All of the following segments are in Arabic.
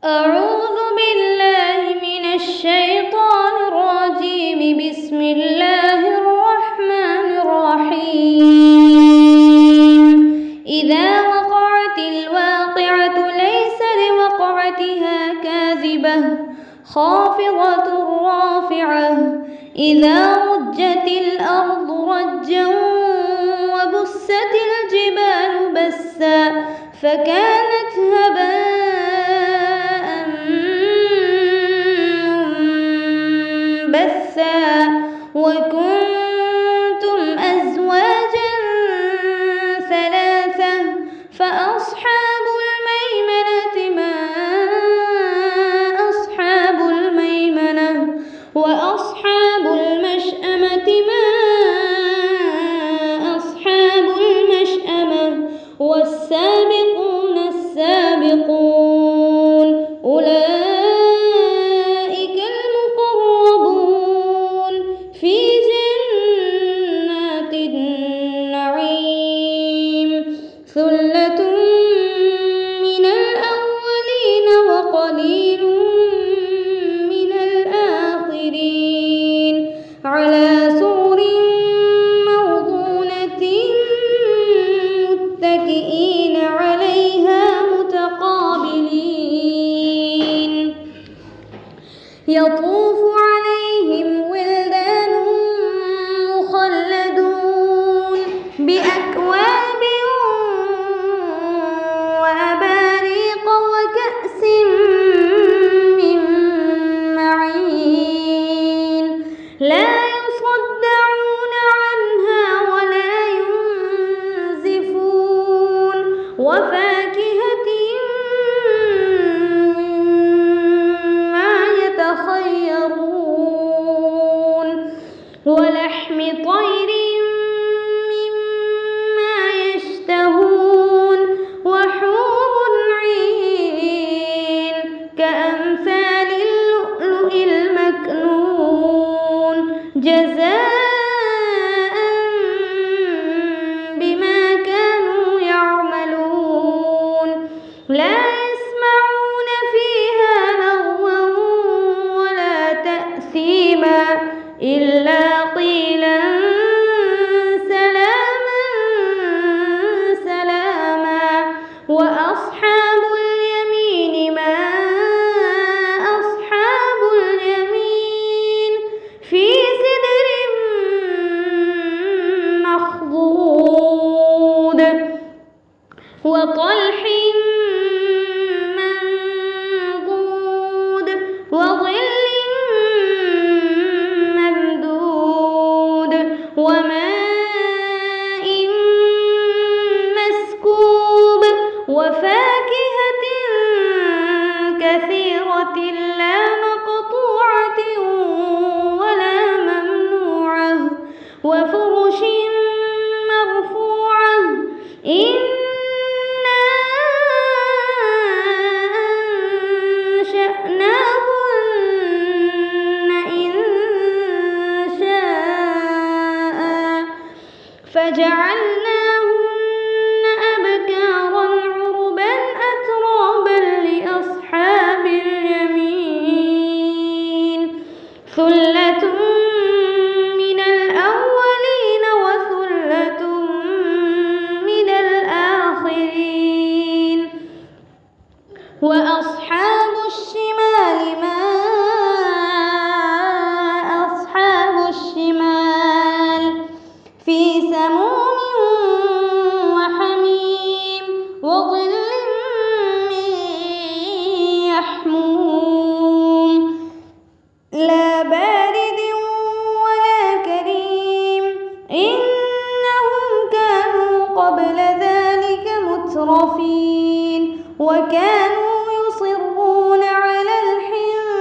أعوذ بالله من الشيطان الرجيم. بسم الله الرحمن الرحيم. إذا وقعت الواقعة ليس لوقعتها كاذبة خافضة رافعة. إذا رجت الأرض رجا وبست الجبال بسا فكانت هباء منبثا. وكنتم أزواجا ثلاثة فأصحاب الميمنة ما أصحاب الميمنة وأصحاب المشأمة ما أصحاب المشأمة. والسابقون السابقون أولئك المقربون في جنات النعيم. ثلة من الأولين وقليل من الآخرين على سرر موضونة متكئين عليها متقابلين. يطوف عليهم ولدان مخلدون بأكواب وأباريق وكأس من معين لا يصدعون عنها ولا ينزفون. وفاكهة مما يتخيرون ولحم طير مما يشتهون. وحور عين كأمثال اللؤلؤ المكنون جزاء بما كانوا يعملون. لا يسمعون فيها لغوا ولا تأثيما إلا قيلا سلاما سلاما. وأصحاب اليمين ما أصحاب اليمين في سدر مخضود وطلح منضود وظل ممدود وماء مسكوب وفاكهة كثيرة لا مقطوعة ولا ممنوعة وفرش مرفوعة. إنا أنشأناهن إنشاء فجعلناهن أبكارا عربا أترابا لأصحاب اليمين. ثلة من الأولين وثلة من الآخرين. وأصحاب الشمال ما أصحاب الشمال في سموم وحميم وظل من يحموم لا بارد ولا كريم. إنهم كانوا قبل ذلك مترفين وكانوا يصرون على الحنث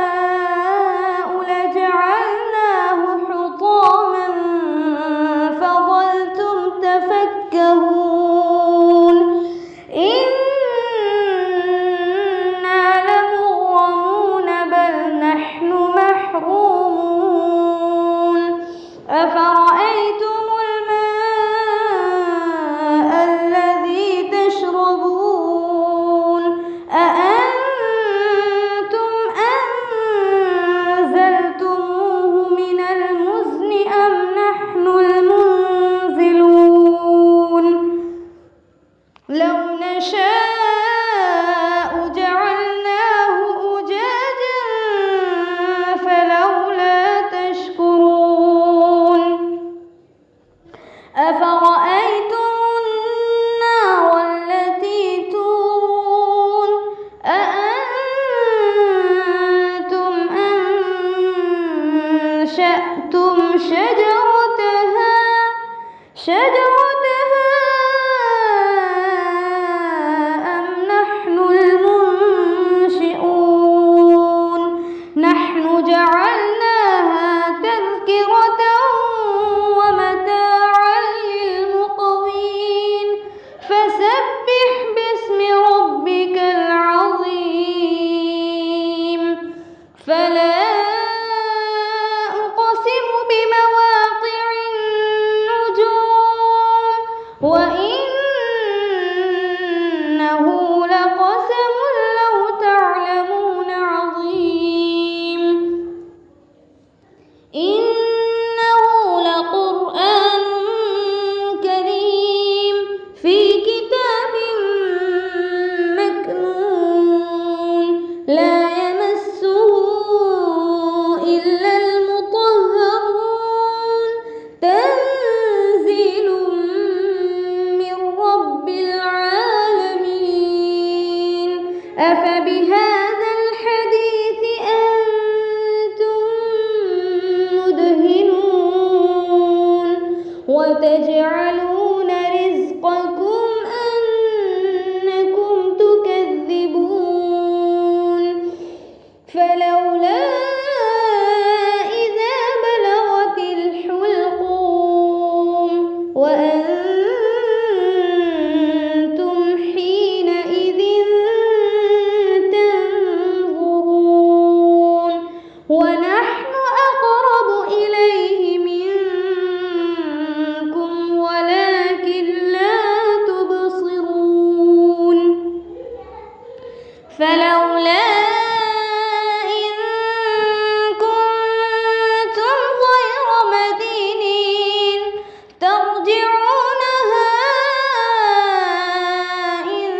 نشاء لجعلناه حطاما فظلتم تفكهون إنا لمغرمون بل نحن محرومون أفرأيتم الماء الذي تشربون أأنتم أنزلتموه من المزن أم نحن المنزلون لو نشاء جعلناه أجاجا فلولا تشكرون أفرأيتم النار التي تورون أأنتم أنشأتم شجرتها أم نحن المنشئون نحن جعلناها تذكرة ومتاعا للمقوين فسبح باسم ربك العظيم فلا أقسم بمواقع النجوم وإنه لقسم لو تعلمون عظيم إنه لقرآن كريم في كتاب مكنون لا يمسه إلا المطهرون تنزيل من رب العالمين أفبهذا الحديث أنتم مدهنون وتجعلون رزقكم أنكم تكذبون فلولا إذا بلغت الحلقوم وأنتم حينئذ تنظرون ونحن أقرب إليه منكم ولكن لا تبصرون فلولا إن كنتم غير مدينين ترجعونها إن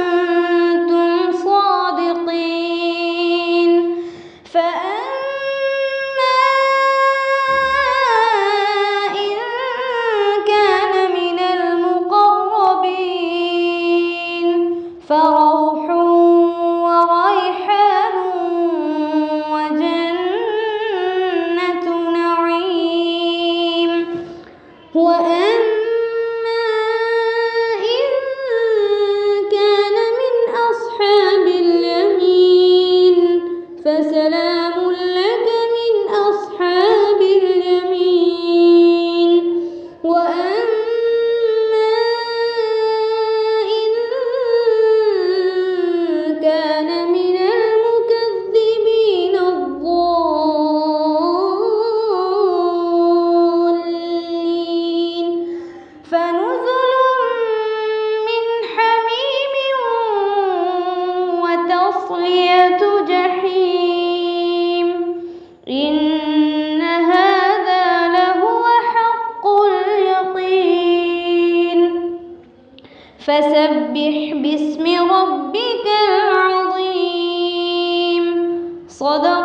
كنتم صادقين فأما إن كان من المقربين فروح وريحان وجنة نعيم وأما إن كان من أصحاب اليمين فسلام لك من أصحاب اليمين وأما إن كان من المكذبين الضالين فنزل من حميم وتصلية جحيم إن هذا لهو حق اليقين فسبح باسم ربك العظيم صدق